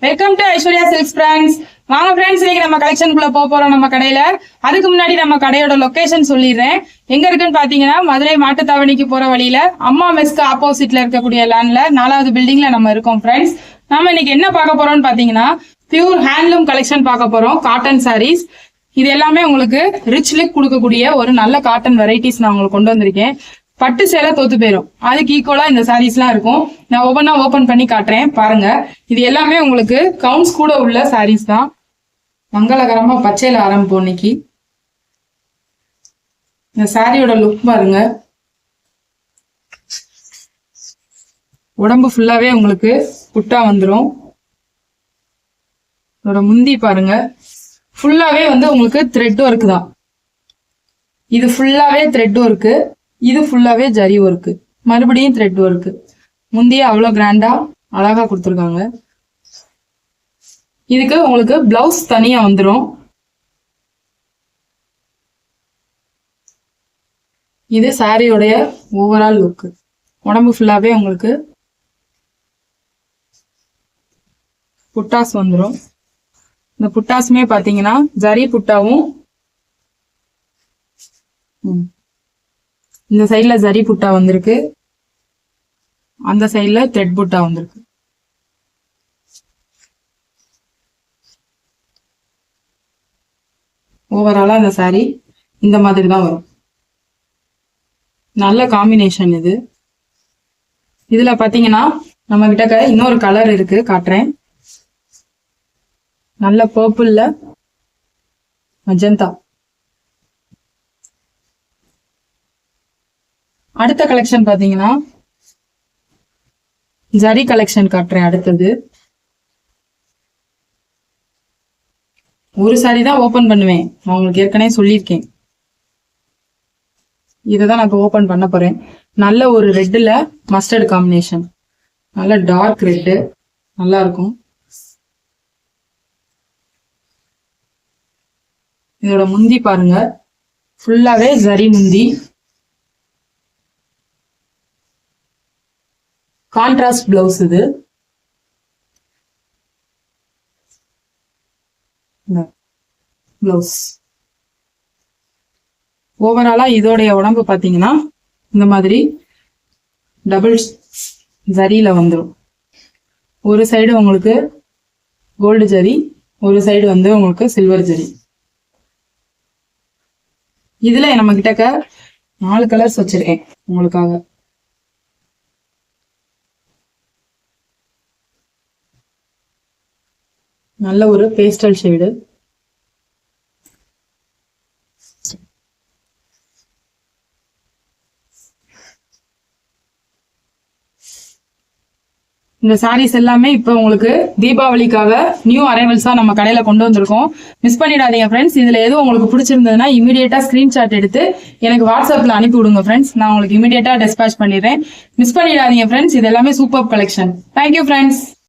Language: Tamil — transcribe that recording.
Welcome to Aishwarya silks friends. வாங்க ஃப்ரெண்ட்ஸ், இன்னைக்கு நம்ம கலெக்ஷனுக்குள்ள போறோம் நம்ம கடையில. அதுக்கு முன்னாடி நம்ம கடையோட லொகேஷன் சொல்லிடுறேன். எங்க இருக்குன்னு பாத்தீங்கன்னா மதுரை மாட்டுத்தாவணிக்கு போற வழியில அம்மா மெஸ்க்கு ஆப்போசிட்ல இருக்கக்கூடிய லேண்ட்ல 4வது பில்டிங்ல நம்ம இருக்கோம் ஃப்ரெண்ட்ஸ். நம்ம இன்னைக்கு என்ன பார்க்க போறோம்னு பாத்தீங்கன்னா பியூர் ஹேண்ட்லூம் கலெக்ஷன் பார்க்க போறோம். காட்டன் சாரீஸ் இது எல்லாமே உங்களுக்கு ரிச் லுக் கொடுக்கக்கூடிய ஒரு நல்ல காட்டன் வெரைட்டிஸ் நான் உங்களுக்கு கொண்டு வந்திருக்கேன். பட்டு சேலை தோத்து போயிடும், அதுக்கு ஈக்குவலா இந்த சாரீஸ் எல்லாம் இருக்கும். நான் ஒவ்வொன்றா ஓபன் பண்ணி காட்டுறேன் பாருங்க. இது எல்லாமே உங்களுக்கு கவுண்ட்ஸ் கூட உள்ள சாரீஸ் தான். மங்களகரமா பச்சையில ஆரம்பிப்போம் இன்னைக்கு. இந்த சாரியோட லுக் பாருங்க. உடம்பு ஃபுல்லாவே உங்களுக்கு புட்டா வந்துடும். இதோட முந்தி பாருங்க, ஃபுல்லாவே வந்து உங்களுக்கு த்ரெட் ஒர்க் தான். இது ஃபுல்லாவே த்ரெட் ஒர்க்கு, இது ஃபுல்லாவே ஜரி ஒர்க்கு, மறுபடியும் த்ரெட் ஒர்க்கு. முந்தைய அவ்வளவு கிராண்டா அழகா கொடுத்துருக்காங்க. இதுக்கு உங்களுக்கு பிளவுஸ் தனியா வந்துடும். இது சாரியோடைய ஓவரால் லுக். உடம்பு ஃபுல்லாவே உங்களுக்கு புட்டாஸ் வந்துடும். இந்த புட்டாஸுமே பாத்தீங்கன்னா ஜரி புட்டாவும், இந்த சைட்ல ஜரி புட்டா வந்திருக்கு, அந்த சைட்ல த்ரெட் புட்டா வந்திருக்கு. ஓவராலா இந்த சாரி இந்த மாதிரி தான் வரும். நல்ல காம்பினேஷன் இது. இதுல பாத்தீங்கன்னா நம்ம கிட்ட இன்னொரு கலர் இருக்கு, காட்டுறேன். நல்ல பர்பிள்ல மஜந்தா. அடுத்த கலெக்ஷன் பாத்தீங்கன்னா ஜரி கலெக்ஷன் காட்டுறேன். அடுத்தது ஒரு சாரி தான் ஓபன் பண்ணுவேன், நான் உங்களுக்கு ஏற்கனவே சொல்லியிருக்கேன். இதான் நான் இப்போ ஓபன் பண்ண போறேன். நல்ல ஒரு ரெட்ல மஸ்டர்ட் காம்பினேஷன், நல்ல டார்க் ரெட்டு, நல்லா இருக்கும். இதோட முந்தி பாருங்க, ஃபுல்லாவே ஜரி முந்தி, கான்ட்ராஸ்ட் பிளவுஸ். இது பிளவுஸ். ஓவராலா இதோடைய உடம்பு பாத்தீங்கன்னா இந்த மாதிரி டபுள் ஜரியில வந்துடும். ஒரு சைடு உங்களுக்கு கோல்டு ஜரி, ஒரு சைடு வந்து உங்களுக்கு சில்வர் ஜரி. இதுல நம்ம கிட்டக்க 4 கலர்ஸ் வச்சிருக்கேன் உங்களுக்காக. நல்ல ஒரு பேஸ்டல் ஷேடு. இந்த சாரீஸ் எல்லாமே இப்ப உங்களுக்கு தீபாவளிக்காக நியூ அரைவல்ஸா நம்ம கடையில கொண்டு வந்திருக்கோம். மிஸ் பண்ணிடாதீங்க ஃப்ரெண்ட்ஸ். இதுல எதுவும் உங்களுக்கு பிடிச்சிருந்ததுன்னா இமீடியட்டா ஸ்கிரீன்ஷாட் எடுத்து எனக்கு வாட்ஸ்அப்ல அனுப்பி விடுங்க ஃப்ரெண்ட்ஸ். நான் உங்களுக்கு இமீடியட்டா டிஸ்பேச் பண்ணிடுறேன். மிஸ் பண்ணிடாதீங்க ஃப்ரெண்ட்ஸ். இது எல்லாமே சூப்பர் கலெக்ஷன். Thank you friends.